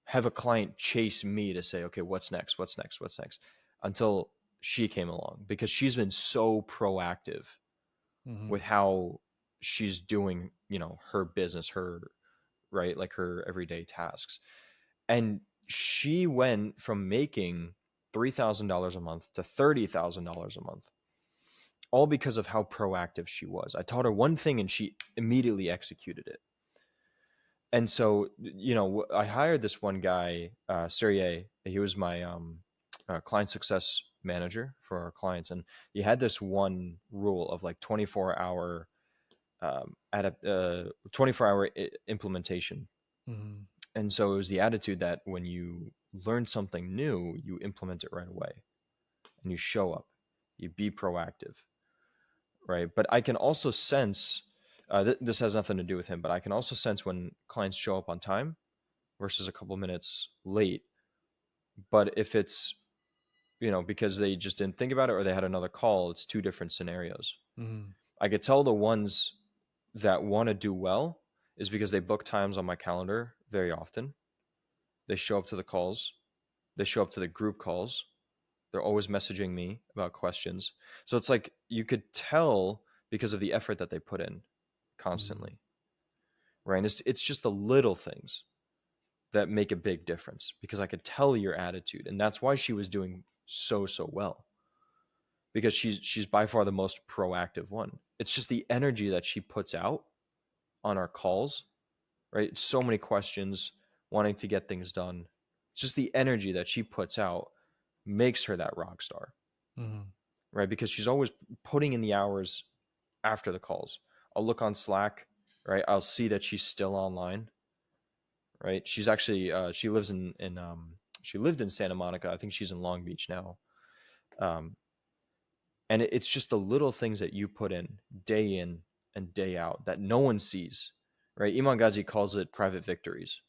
[SPEAKER 2] have a client chase me to say, okay, what's next, what's next, until she came along, because she's been so proactive
[SPEAKER 1] Hmm.
[SPEAKER 2] with how she's doing, her business, her right? Like her everyday tasks. And she went from making $3,000 a month to $30,000 a month, all because of how proactive she was. I taught her one thing and she immediately executed it. And so, I hired this one guy, Sergey. He was my client success manager for our clients, and he had this one rule of like 24-hour at a 24-hour implementation.
[SPEAKER 1] Mm-hmm.
[SPEAKER 2] And so it was the attitude that when you learn something new, you implement it right away and you show up, you be proactive, right? But I can also sense, this has nothing to do with him, but I can also sense when clients show up on time versus a couple minutes late. But if it's, because they just didn't think about it or they had another call, it's two different scenarios.
[SPEAKER 1] Mm-hmm.
[SPEAKER 2] I could tell the ones that want to do well is because they book times on my calendar very often. They show up to the calls, they show up to the group calls. They're always messaging me about questions. So it's like you could tell because of the effort that they put in
[SPEAKER 1] Mm-hmm.
[SPEAKER 2] constantly, right? And it's just the little things that make a big difference because I could tell your attitude, and that's why she was doing so well, because she's by far the most proactive one. It's just the energy that she puts out on our calls, right? So many questions, wanting to get things done. It's just the energy that she puts out makes her that rock star,
[SPEAKER 1] Mm-hmm.
[SPEAKER 2] right? Because she's always putting in the hours after the calls. I'll look on Slack, right? I'll see that she's still online, right? She's actually she lives in she lived in Santa Monica. I think she's in Long Beach now. Um, and it's just the little things that you put in and day out that no one sees, right? Iman Ghazi calls it private victories,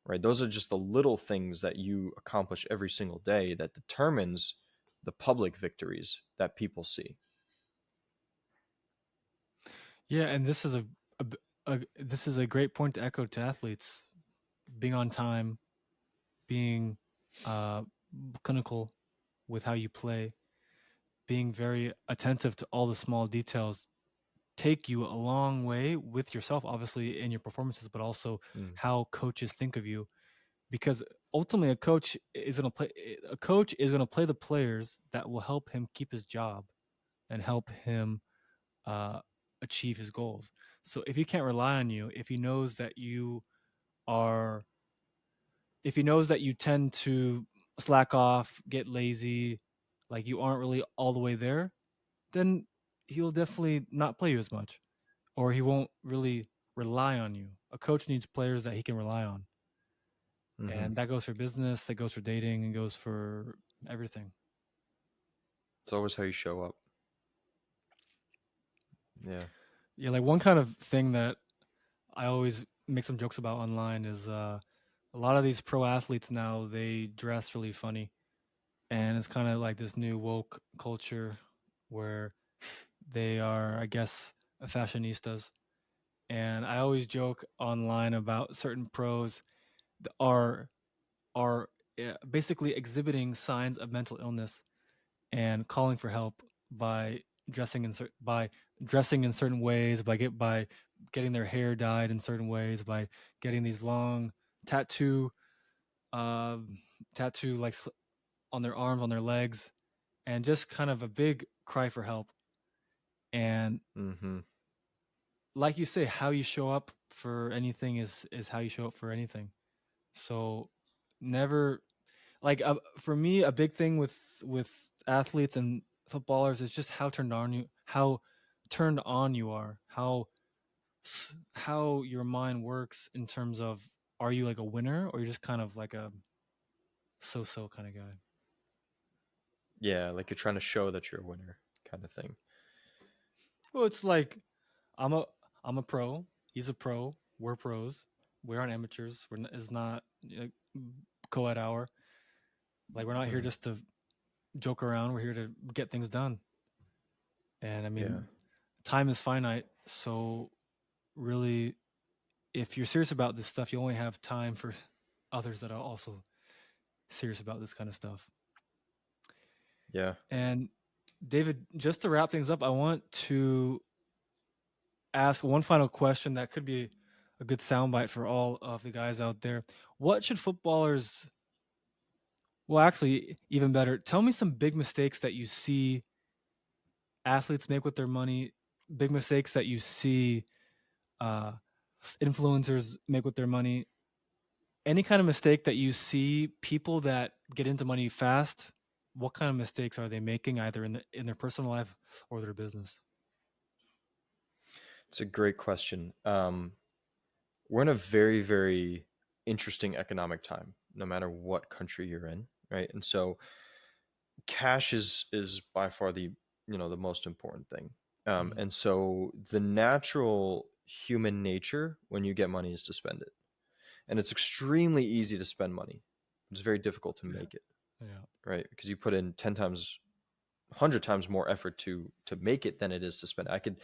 [SPEAKER 2] right? Those are just the little things that you accomplish every single day that determines the public victories that people see.
[SPEAKER 1] Yeah, and this is a this is a great point to echo to athletes: being on time, being uh, clinical with how you play, being very attentive to all the small details take you a long way with yourself, obviously in your performances, but also
[SPEAKER 2] Mm,
[SPEAKER 1] how coaches think of you. Because ultimately, a coach is going to play the players that will help him keep his job and help him uh, achieve his goals. So if he can't rely on you, are, if he knows that you tend to slack off, get lazy, like you aren't really all the way there, then he'll definitely not play you as much, or he won't really rely on you. A coach needs players that he can rely on.
[SPEAKER 2] mm-hmm.
[SPEAKER 1] And that goes for business, that goes for dating, and goes for everything.
[SPEAKER 2] It's always how you show up. Yeah.
[SPEAKER 1] Yeah, like one kind of thing that I always make some jokes about online is a lot of these pro athletes now, they dress really funny, and it's kind of like this new woke culture where they are, I guess, fashionistas. And I always joke online about certain pros that are basically exhibiting signs of mental illness and calling for help by by dressing in certain ways, by getting their hair dyed in certain ways, by getting these long tattoo uh, tattoo like on their arms, on their legs, and just kind of a big cry for help. And
[SPEAKER 2] Mm-hmm.
[SPEAKER 1] like you say, how you show up for anything is how you show up for anything. So never, like for me, a big thing with athletes and footballers is just how turned on you are, how your mind works in terms of, are you like a winner or you're just kind of like a so kind of guy.
[SPEAKER 2] Yeah, like you're trying to show that you're a winner, kind of thing.
[SPEAKER 1] Well, it's like I'm a I'm a pro, he's a pro, we're pros, we aren't amateurs, it's not like co-ed hour, like we're not here
[SPEAKER 2] Mm-hmm.
[SPEAKER 1] just to joke around, we're here to get things done. And I
[SPEAKER 2] Yeah.
[SPEAKER 1] mean, time is finite, so really, if you're serious about this stuff, you only have time for others that are also serious about this kind of stuff.
[SPEAKER 2] Yeah.
[SPEAKER 1] And David, just to wrap things up, I want to ask one final question that could be a good soundbite for all of the guys out there. What should footballers? Well, actually, even better, tell me some big mistakes that you see athletes make with their money. Big mistakes that you see uh, influencers make with their money. Any kind of mistake that you see people that get into money fast. What kind of mistakes are they making, either in their personal life or their business?
[SPEAKER 2] It's a great question. We're in a very, very interesting economic time, no matter what country you're in, right? And so cash is by far the the most important thing.
[SPEAKER 1] Mhm.
[SPEAKER 2] And so the natural human nature when you get money is to spend it, and it's extremely easy to spend money. It's very difficult to
[SPEAKER 1] Yeah,
[SPEAKER 2] make it,
[SPEAKER 1] yeah.
[SPEAKER 2] right? Because you put in 10 times, 100 times more effort to make it than it is to spend it. I could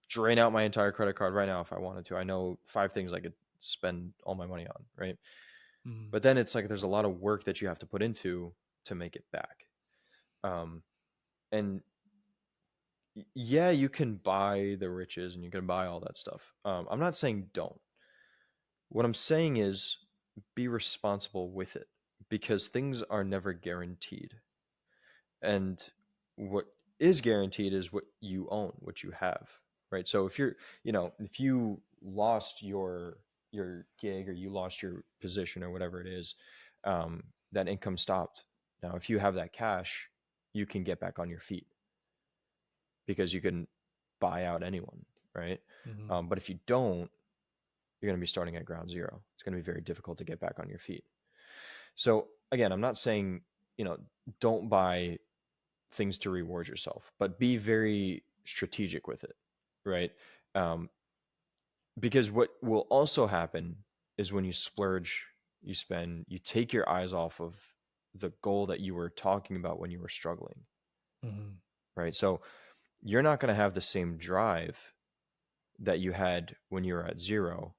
[SPEAKER 2] drain out my entire credit card right now if I wanted to. I know 5 things I could spend all my money on, right?
[SPEAKER 1] Mhm.
[SPEAKER 2] But then it's like there's a lot of work that you have to put into to make it back. Um, and yeah, you can buy the riches and you can buy all that stuff. I'm not saying don't. What I'm saying is be responsible with it, because things are never guaranteed. And what is guaranteed is what you own, what you have, right? So if you're, if you lost your gig, or you lost your position, or whatever it is, that income stopped. Now, if you have that cash, you can get back on your feet because you can buy out anyone, right?
[SPEAKER 1] Mhm.
[SPEAKER 2] But if you don't, you're going to be starting at ground zero. It's going to be very difficult to get back on your feet. So again, I'm not saying, don't buy things to reward yourself, but be very strategic with it, right? Um, because what will also happen is when you splurge, you spend, you take your eyes off of the goal that you were talking about when you were struggling,
[SPEAKER 1] Mhm.
[SPEAKER 2] right? So you're not going to have the same drive that you had when you were at zero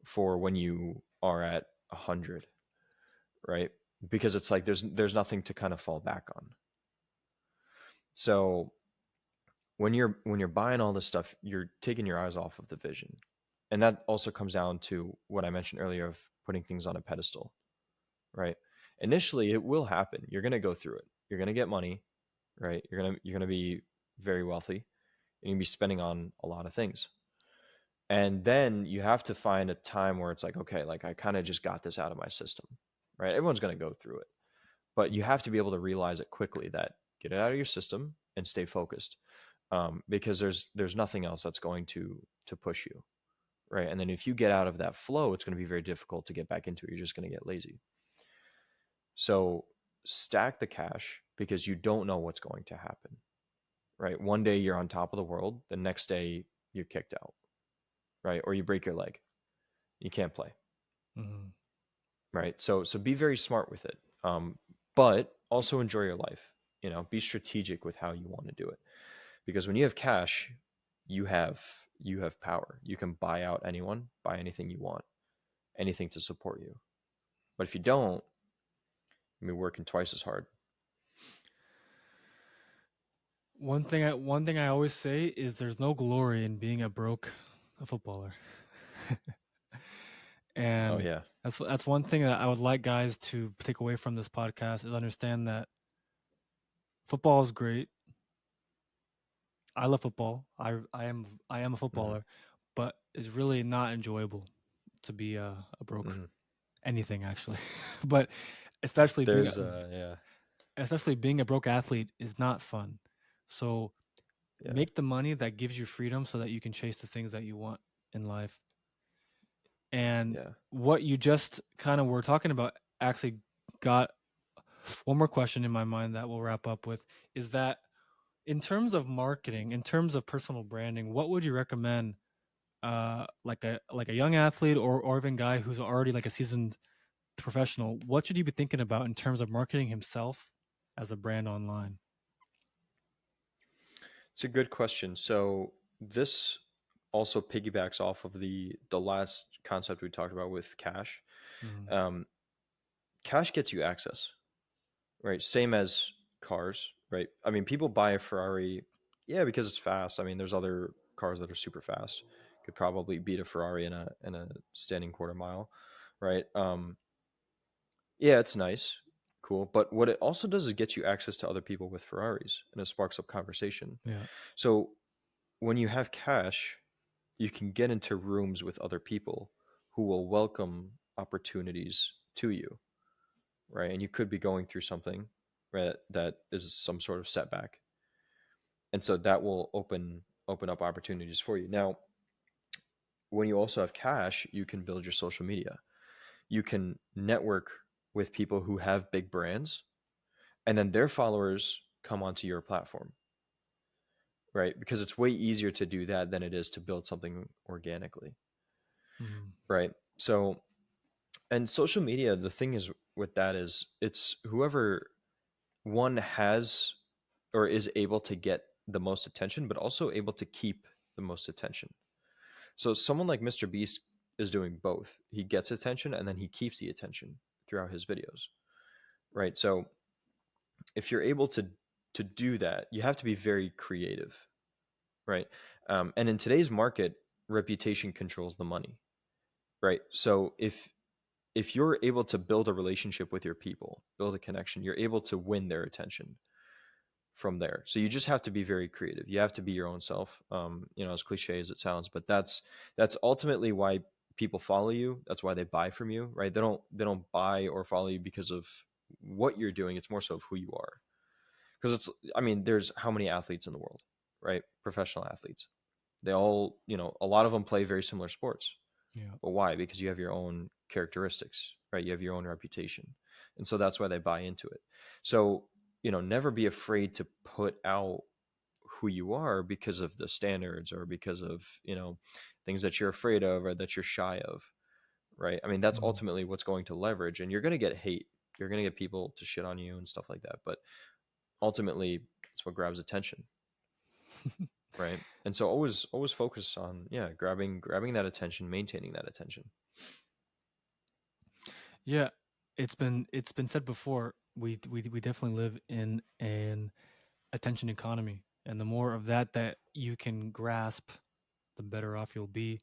[SPEAKER 2] for when you are at 100, right? Because it's like there's nothing to kind of fall back on. So when you're buying all this stuff, you're taking your eyes off of the vision. And that also comes down to what I mentioned earlier of putting things on a pedestal, right? Initially, it will happen. You're going to go through it. You're going to get money, right? You're going to be very wealthy, and you're going to be spending on a lot of things. And then you have to find a time where it's like, okay, like I kind of just got this out of my system, right? Everyone's going to go through it, but you
[SPEAKER 1] Mhm.
[SPEAKER 2] have to be able to realize it quickly, that get it out of your system and stay focused, because there's nothing else that's going to push you, right? And then if you get out of that flow, it's going to be very difficult to get back into it. You're just going to get lazy. So stack the cash, because you don't know what's going to happen, right? One day you're on top of the world, the next day you're kicked out, right? Or you break your leg, you can't play,
[SPEAKER 1] Mhm.
[SPEAKER 2] right? So be very smart with it, but also enjoy your life. Be strategic with how you want to do it, because when you have cash, you have you have power. You can buy out anyone, buy anything you want, anything to support you. But if you don't, you'll be working twice as hard.
[SPEAKER 1] One thing I always say is there's no glory in being a footballer.
[SPEAKER 2] Oh
[SPEAKER 1] And
[SPEAKER 2] yeah.
[SPEAKER 1] that's one thing that I would like guys to take away from this podcast, is understand that football is great. I love football. I am a
[SPEAKER 2] Hmm.
[SPEAKER 1] footballer, but it's really not enjoyable to be a broke
[SPEAKER 2] Hmm.
[SPEAKER 1] anything actually. But especially being a,
[SPEAKER 2] There's yeah,
[SPEAKER 1] especially being a broke athlete is not fun. So
[SPEAKER 2] yeah,
[SPEAKER 1] make the money that gives you freedom so that you can chase the things that you want in life. And
[SPEAKER 2] yeah.
[SPEAKER 1] what you just kind of were talking about actually got one more question in my mind that we'll wrap up with, is that in terms of marketing, in terms of personal branding, what would you recommend, like a young athlete, or even guy who's already like a seasoned professional, what should he be thinking about in terms of marketing himself as a brand online?
[SPEAKER 2] It's a good question. So this also piggybacks off of the last concept we talked about with cash.
[SPEAKER 1] Mhm.
[SPEAKER 2] Um, Cash gets you access, right? Same as cars, right? I mean, people buy a Ferrari, yeah, because it's fast. I mean, there's other cars that are super fast. could probably beat a Ferrari in a standing quarter mile, right? Yeah, it's nice, cool. But what it also does is get you access to other people with Ferraris, and it sparks up conversation.
[SPEAKER 1] Yeah.
[SPEAKER 2] So when you have cash, you can get into rooms with other people who will welcome opportunities to you, right? And you could be going through something, right, that is some sort of setback, and so that will open up opportunities for you. Now, when you also have cash, you can build your social media. You can network with people who have big brands, and then their followers come onto your platform, right? Because it's way easier to do that than it is to build something organically,
[SPEAKER 1] Mm.
[SPEAKER 2] right? So, and social media, the thing is with that is it's whoever one has or is able to get the most attention, but also able to keep the most attention. So someone like Mr. Beast is doing both. He gets attention and then he keeps the attention throughout his videos, right? So if you're able to do that, you have to be very creative, right? And in today's market, reputation controls the money, right? So if you're able to build a relationship with your people, build a connection, you're able to win their attention from there. So you just have to be very creative. You have to be your own self. You know, as cliche as it sounds, but that's ultimately why people follow you. That's why they buy from you, right? They don't buy or follow you because of what you're doing. It's more so of who you are. Because it's, I mean, there's how many athletes in the world, right? Professional athletes. They all, you know, a lot of them play very similar sports.
[SPEAKER 1] Yeah.
[SPEAKER 2] But why? Because you have your own characteristics, right? You have your own reputation. And so that's why they buy into it. So, you know, never be afraid to put out who you are because of the standards or because of, you know, things that you're afraid of or that you're shy of, right? I mean, that's
[SPEAKER 1] Mm.
[SPEAKER 2] ultimately what's going to leverage, and you're going to get hate. You're going to get people to shit on you and stuff like that. But ultimately, that's what grabs attention, right? And so always focus on, yeah, grabbing that attention, maintaining that attention.
[SPEAKER 1] Yeah, it's been said before. We definitely live in an attention economy, and the more of that you can grasp, the better off you'll be.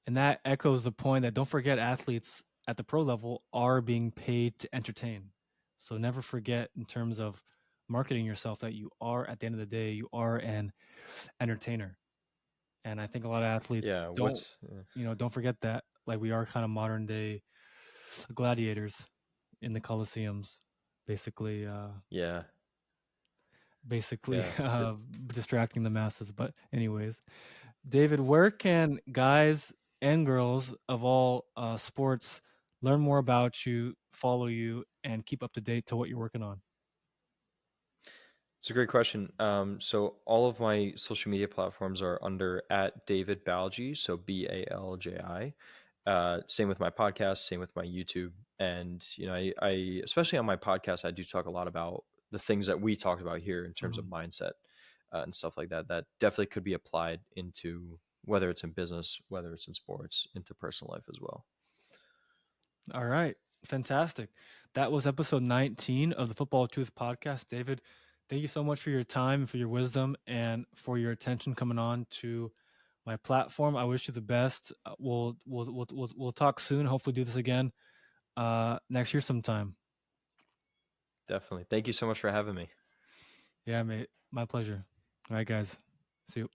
[SPEAKER 1] And that echoes the point that don't forget athletes at the pro level are being paid to entertain. So never forget in terms of marketing yourself that you are at the end of the day you are an entertainer. And I think a lot of athletes
[SPEAKER 2] Yeah,
[SPEAKER 1] don't
[SPEAKER 2] what's
[SPEAKER 1] don't forget that, like we are kind of modern day gladiators in the coliseums, basically
[SPEAKER 2] yeah,
[SPEAKER 1] basically
[SPEAKER 2] yeah.
[SPEAKER 1] distracting the masses. But anyways, David, where can guys and girls of all sports learn more about you, follow you, and keep up to date to what you're working on?
[SPEAKER 2] It's a great question. So all of my social media platforms are under at David Balji, so Balji. Same with my podcast, same with my YouTube, and you know, I especially on my podcast, I do talk a lot about the things that we talked about here in terms of
[SPEAKER 1] Mhm.
[SPEAKER 2] mindset and stuff like that. That definitely could be applied into whether it's in business, whether it's in sports, into personal life as well.
[SPEAKER 1] All right, fantastic. That was episode 19 of the Football Truth podcast. David, thank you so much for your time, for your wisdom, and for your attention coming on to my platform. I wish you the best. We'll talk soon. Hopefully, do this again next year sometime.
[SPEAKER 2] Definitely. Thank you so much for having me.
[SPEAKER 1] Yeah, mate. My pleasure. All right, guys. See you.